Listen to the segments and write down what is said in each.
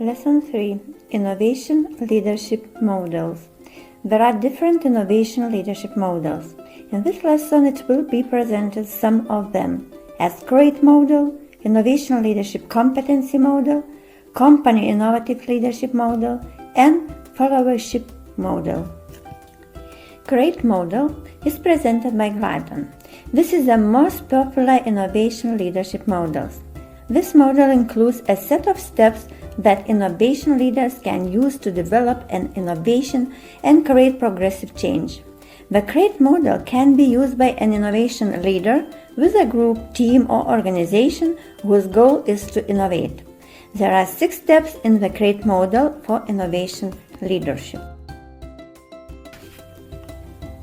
Lesson 3. Innovation Leadership Models. There are different innovation leadership models. In this lesson it will be presented some of them as CREATE model, Innovation Leadership Competency model, Company Innovative Leadership model, and Followership model. CREATE model is presented by Glidden. This is the most popular innovation leadership models. This model includes a set of steps that innovation leaders can use to develop an innovation and create progressive change. The CREATE model can be used by an innovation leader with a group, team, or organization whose goal is to innovate. There are 6 steps in the CREATE model for innovation leadership.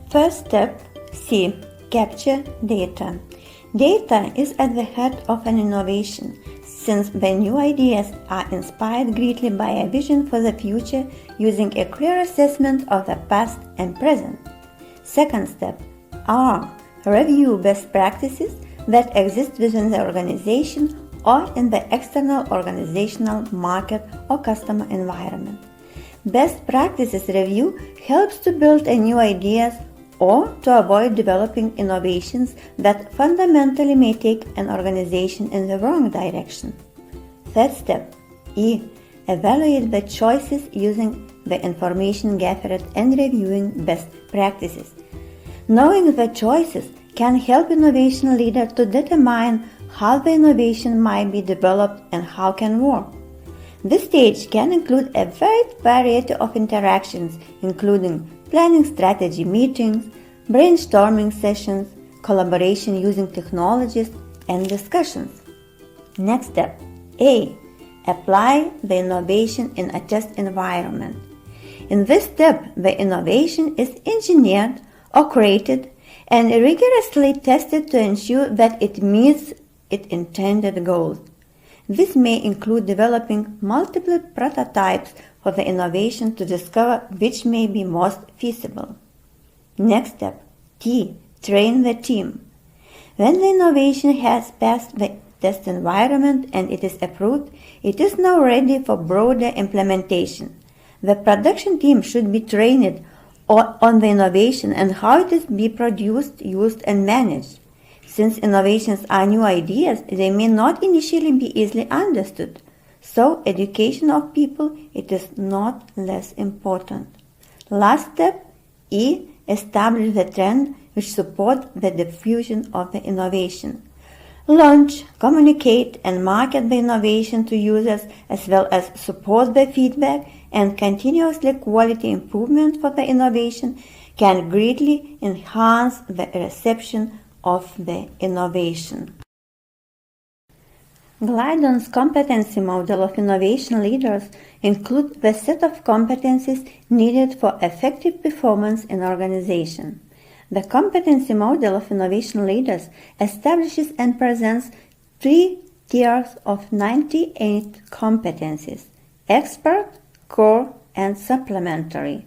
First step, C. Capture data. Data is at the heart of an innovation, since the new ideas are inspired greatly by a vision for the future using a clear assessment of the past and present. Second step, R. Review best practices that exist within the organization or in the external organizational, market, or customer environment. Best practices review helps to build a new ideas or to avoid developing innovations that fundamentally may take an organization in the wrong direction. Third step, E. Evaluate the choices using the information gathered and reviewing best practices. Knowing the choices can help innovation leader to determine how the innovation might be developed and how it can work. This stage can include a wide variety of interactions, including planning strategy meetings, brainstorming sessions, collaboration using technologies, and discussions. Next step, A. Apply the innovation in a test environment. In this step, the innovation is engineered or created and rigorously tested to ensure that it meets its intended goals. This may include developing multiple prototypes for the innovation to discover which may be most feasible. Next step, T. Train the team. When the innovation has passed the test environment and it is approved, it is now ready for broader implementation. The production team should be trained on the innovation and how it is be produced, used, and managed. Since innovations are new ideas, they may not initially be easily understood. So, education of people, it is not less important. Last step, E. Establish the trend which support the diffusion of the innovation. Launch, communicate, and market the innovation to users as well as support the feedback and continuously quality improvement for the innovation can greatly enhance the reception of the innovation. Glidden's competency model of innovation leaders includes the set of competencies needed for effective performance in organization. The competency model of innovation leaders establishes and presents 3 tiers of 98 competencies: expert, core, and supplementary.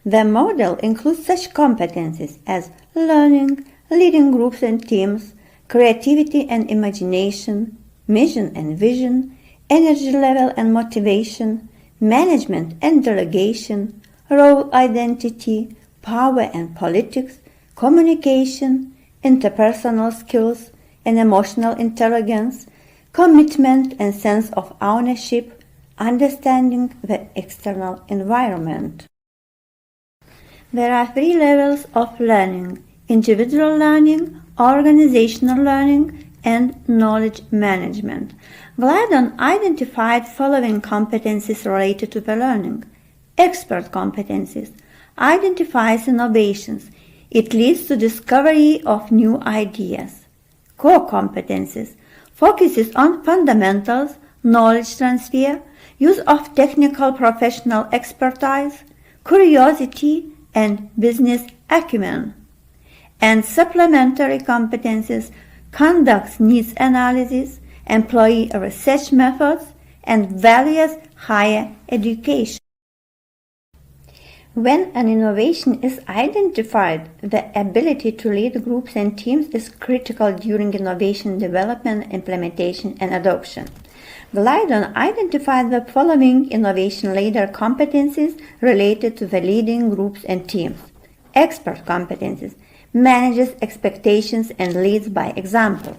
The model includes such competencies as learning, leading groups and teams, creativity and imagination, mission and vision, energy level and motivation, management and delegation, role identity, power and politics, communication, interpersonal skills and emotional intelligence, commitment and sense of ownership, understanding the external environment. There are 3 levels of learning: individual learning, organizational learning, and knowledge management. Glidden identified following competencies related to the learning. Expert competencies identifies innovations. It leads to discovery of new ideas. Core competencies focuses on fundamentals, knowledge transfer, use of technical professional expertise, curiosity, and business acumen. And supplementary competencies conducts needs analysis, employee research methods, and various higher education. When an innovation is identified, the ability to lead groups and teams is critical during innovation development, implementation, and adoption. Glidon identified the following innovation leader competencies related to the leading groups and teams. Expert competencies: manages expectations and leads by example.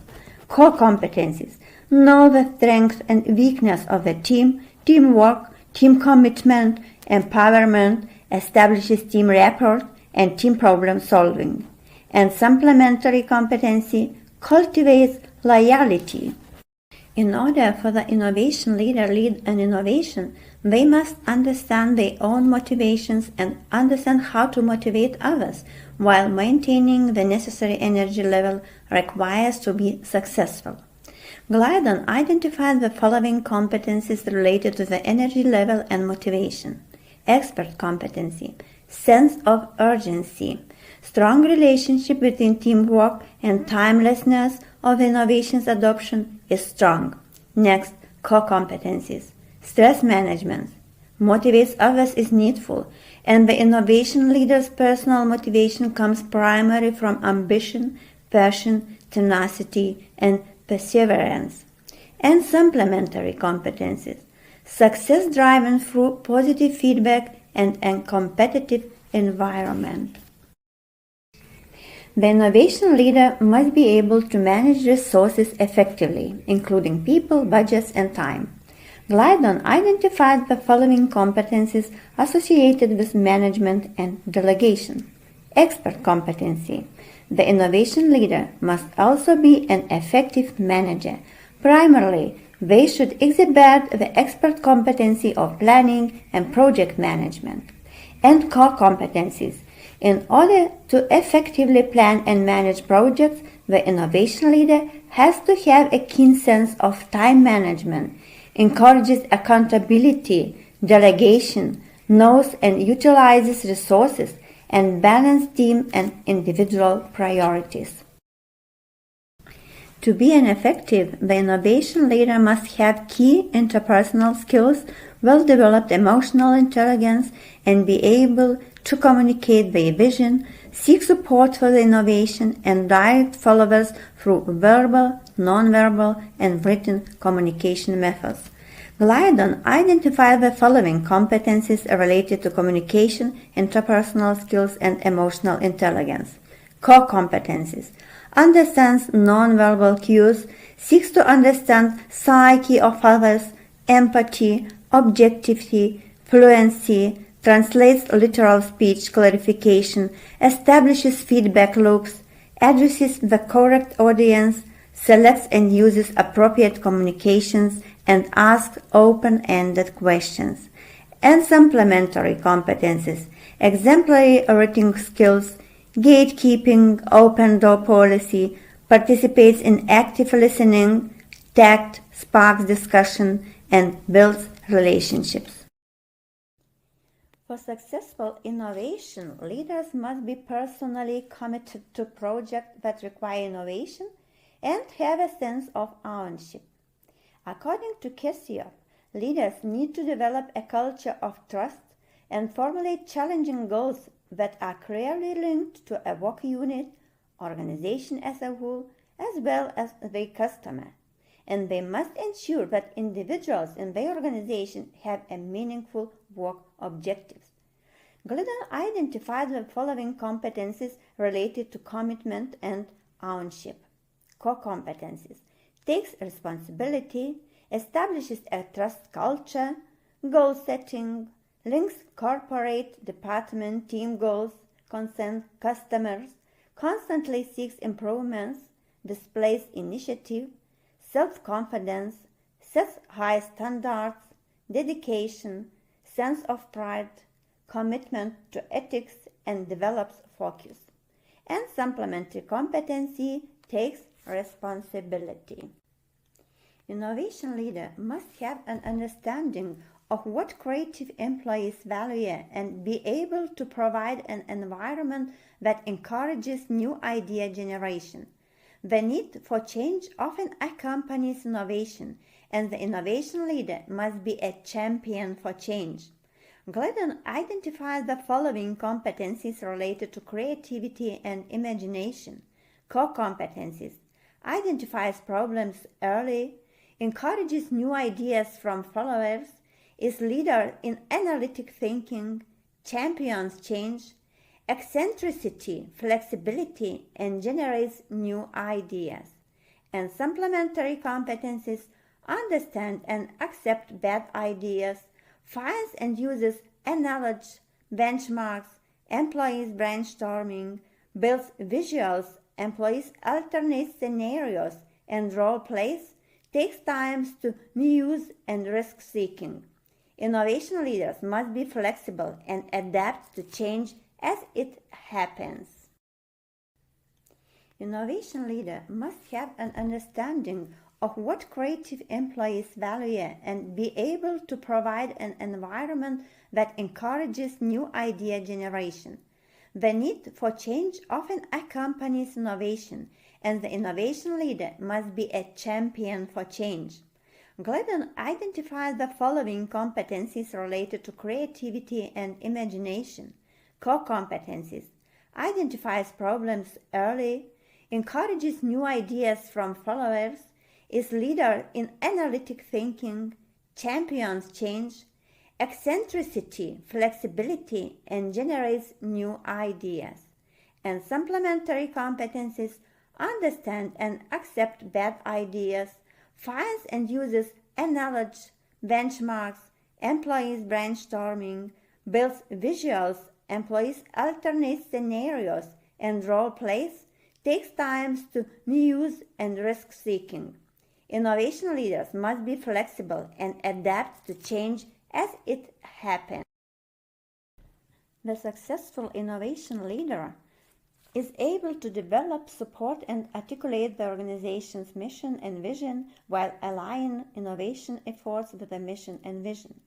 Core competencies: know the strengths and weakness of the team, teamwork, team commitment, empowerment, establishes team rapport, and team problem solving. And supplementary competency: cultivates loyalty. In order for the innovation leader lead an innovation, they must understand their own motivations and understand how to motivate others, while maintaining the necessary energy level required to be successful. Glidon identified the following competencies related to the energy level and motivation. Expert competency: sense of urgency. Strong relationship between teamwork and timelessness of innovation's adoption is strong. Next, core competencies. Stress management. Motivates others is needful, and the innovation leader's personal motivation comes primarily from ambition, passion, tenacity, and perseverance. And supplementary competencies. Success driven through positive feedback and a competitive environment. The innovation leader must be able to manage resources effectively, including people, budgets, and time. Glidon identified the following competencies associated with management and delegation. Expert competency. The innovation leader must also be an effective manager. Primarily, they should exhibit the expert competency of planning and project management. And core competencies. In order to effectively plan and manage projects, the innovation leader has to have a keen sense of time management, encourages accountability, delegation, knows and utilizes resources, and balances team and individual priorities. To be an effective, the innovation leader must have key interpersonal skills, well-developed emotional intelligence, and be able to communicate their vision, seek support for the innovation, and direct followers through verbal, non-verbal, and written communication methods. Glidon identified the following competencies related to communication, interpersonal skills, and emotional intelligence. Core competencies: understands non-verbal cues, seeks to understand psyche of others, empathy, objectivity, fluency, translates literal speech clarification, establishes feedback loops, addresses the correct audience, selects and uses appropriate communications, and asks open-ended questions. And supplementary competencies: exemplary writing skills, gatekeeping, open door policy, participates in active listening, tact, sparks discussion, and builds relationships. For successful innovation, leaders must be personally committed to projects that require innovation and have a sense of ownership. According to Kessiop, leaders need to develop a culture of trust and formulate challenging goals that are clearly linked to a work unit, organization as a whole, as well as their customer. And they must ensure that individuals in their organization have a meaningful work objectives. Glidon identified the following competencies related to commitment and ownership. Core competencies: takes responsibility, establishes a trust culture, goal setting, links corporate, department, team goals, consent customers, constantly seeks improvements, displays initiative, self-confidence, sets high standards, dedication, sense of pride, commitment to ethics, and develops focus. And supplementary competency: takes responsibility. Innovation leader must have an understanding of what creative employees value and be able to provide an environment that encourages new idea generation. The need for change often accompanies innovation, and the innovation leader must be a champion for change. Glidon identified the following competencies related to creativity and imagination. Core competencies: identifies problems early, encourages new ideas from followers, is leader in analytic thinking, champions change, eccentricity, flexibility, and generates new ideas. And supplementary competencies understand and accept bad ideas, finds and uses analogy, benchmarks, employees brainstorming, builds visuals, employees alternate scenarios, and role plays, takes time to muse and risk seeking. Innovation leaders must be flexible and adapt to change as it happens. Innovation leader must have an understanding of what creative employees value and be able to provide an environment that encourages new idea generation. The need for change often accompanies innovation, and the innovation leader must be a champion for change. Glidden identified the following competencies related to creativity and imagination. Core competencies: identifies problems early, encourages new ideas from followers, is leader in analytic thinking, champions change, eccentricity, flexibility, and generates new ideas. And supplementary competencies understand and accept bad ideas, finds and uses analogy, benchmarks, employees brainstorming, builds visuals, employees alternate scenarios, and role plays, takes time to muse and risk seeking. Innovation leaders must be flexible and adapt to change as it happens. The successful innovation leader is able to develop, support, and articulate the organization's mission and vision while aligning innovation efforts with the mission and vision.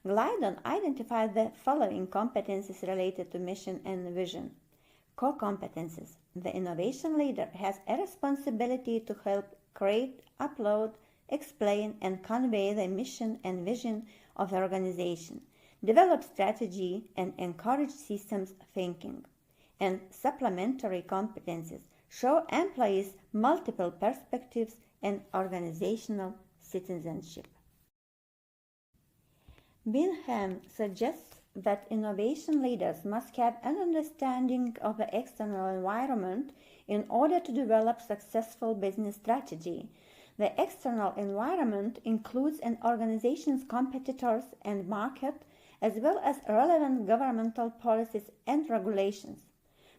Glidden identified the following competencies related to mission and vision. Core competencies: the innovation leader has a responsibility to help create, upload, explain, and convey the mission and vision of the organization, develop strategy, and encourage systems thinking. And supplementary competencies show employees multiple perspectives and organizational citizenship. Bingham suggests that innovation leaders must have an understanding of the external environment in order to develop successful business strategy. The external environment includes an organization's competitors and market, as well as relevant governmental policies and regulations.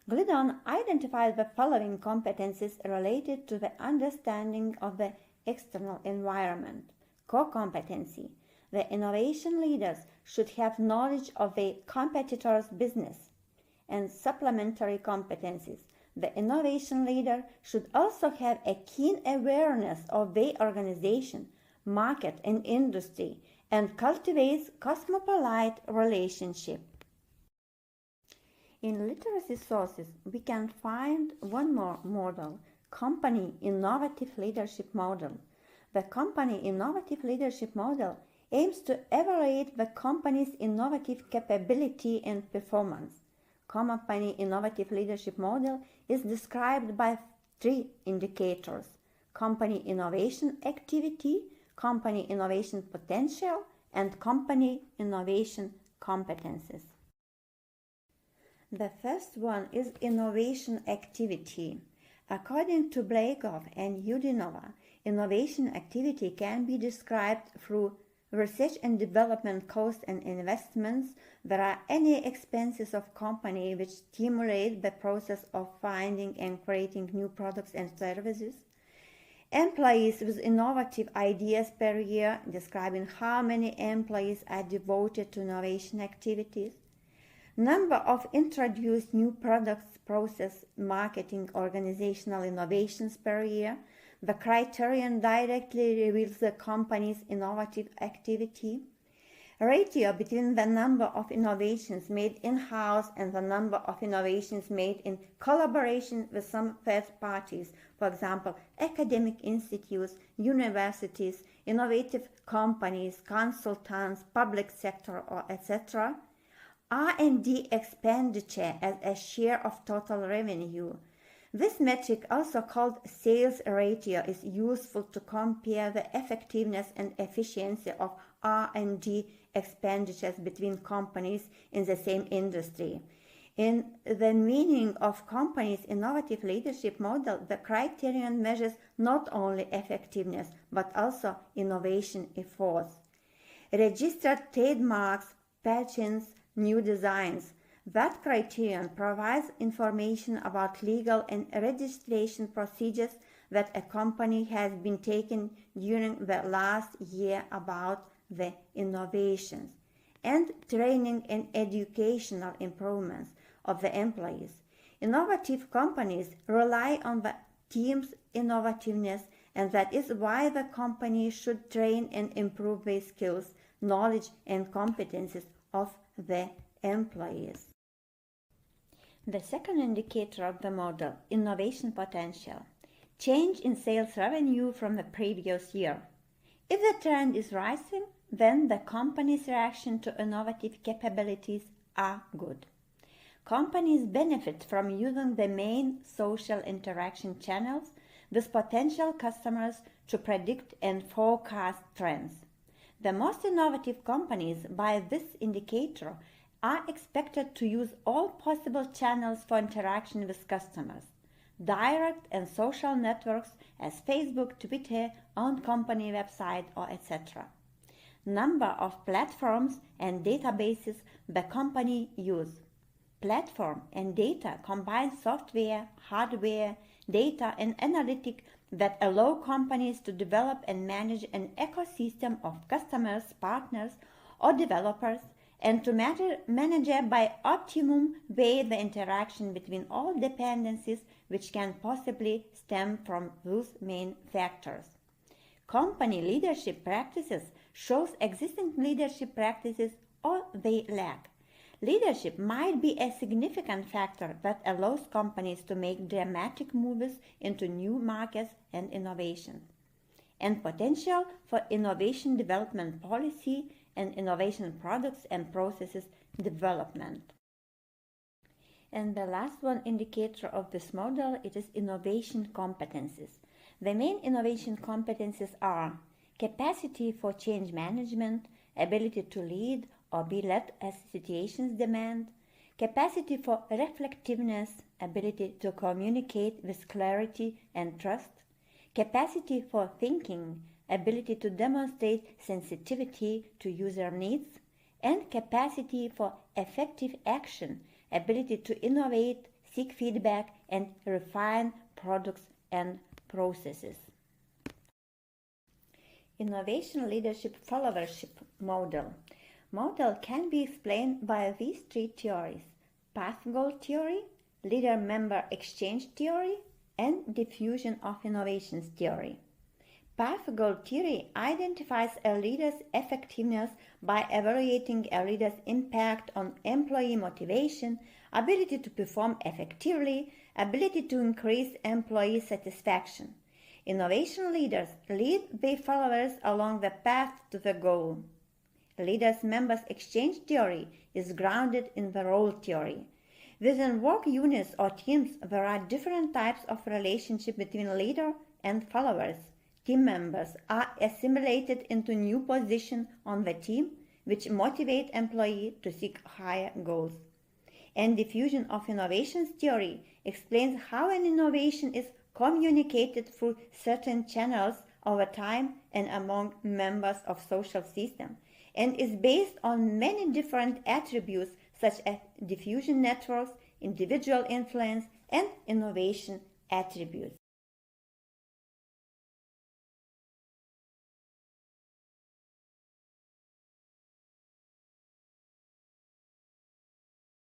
Glidden identified the following competencies related to the understanding of the external environment. Core competency: the innovation leaders should have knowledge of the competitor's business. And supplementary competencies: the innovation leader should also have a keen awareness of the organization, market, and industry, and cultivates cosmopolite relationship. In literacy sources, we can find one more model: company innovative leadership model. The company innovative leadership model aims to evaluate the company's innovative capability and performance. Company innovative leadership model is described by 3 indicators: company innovation activity, company innovation potential, and company innovation competencies. The first one is innovation activity. According to Blagoff and Udinova, innovation activity can be described through research and development costs and investments. There are any expenses of company which stimulate the process of finding and creating new products and services. Employees with innovative ideas per year, describing how many employees are devoted to innovation activities. Number of introduced new products, process, marketing, organizational innovations per year. The criterion directly reveals the company's innovative activity. Ratio between the number of innovations made in-house and the number of innovations made in collaboration with some third parties, for example, academic institutes, universities, innovative companies, consultants, public sector, or etc. R&D expenditure as a share of total revenue. This metric, also called sales ratio, is useful to compare the effectiveness and efficiency of R&D expenditures between companies in the same industry. In the meaning of companies' innovative leadership model, the criterion measures not only effectiveness but also innovation efforts. Registered trademarks, patents, new designs. That criterion provides information about legal and registration procedures that a company has been taking during the last year about the innovations, and training and educational improvements of the employees. Innovative companies rely on the team's innovativeness, and that is why the company should train and improve the skills, knowledge, and competencies of the employees. The second indicator of the model, innovation potential. Change in sales revenue from the previous year. If the trend is rising, then the company's reaction to innovative capabilities are good. Companies benefit from using the main social interaction channels with potential customers to predict and forecast trends. The most innovative companies, by this indicator, are expected to use all possible channels for interaction with customers, direct and social networks as Facebook, Twitter, own company website, or etc. Number of platforms and databases the company use. Platform and data combine software, hardware, data, and analytics that allow companies to develop and manage an ecosystem of customers, partners, or developers, and to manage by optimum way the interaction between all dependencies which can possibly stem from those main factors. Company leadership practices shows existing leadership practices or they lack. Leadership might be a significant factor that allows companies to make dramatic moves into new markets and innovation, and potential for innovation development policy and innovation products and processes development. And the last one indicator of this model, it is innovation competencies. The main innovation competencies are capacity for change management, ability to lead or be led as situations demand, capacity for reflectiveness, ability to communicate with clarity and trust, capacity for thinking, ability to demonstrate sensitivity to user needs, and capacity for effective action, ability to innovate, seek feedback, and refine products and processes. Innovation leadership followership model. Model can be explained by these three theories: path goal theory, leader-member exchange theory, and diffusion of innovations theory. Path goal theory identifies a leader's effectiveness by evaluating a leader's impact on employee motivation, ability to perform effectively, ability to increase employee satisfaction. Innovation leaders lead their followers along the path to the goal. Leaders-members exchange theory is grounded in the role theory. Within work units or teams, there are different types of relationship between leader and followers. Team members are assimilated into new positions on the team, which motivate employees to seek higher goals. And diffusion of innovations theory explains how an innovation is communicated through certain channels over time and among members of social system, and is based on many different attributes such as diffusion networks, individual influence, and innovation attributes.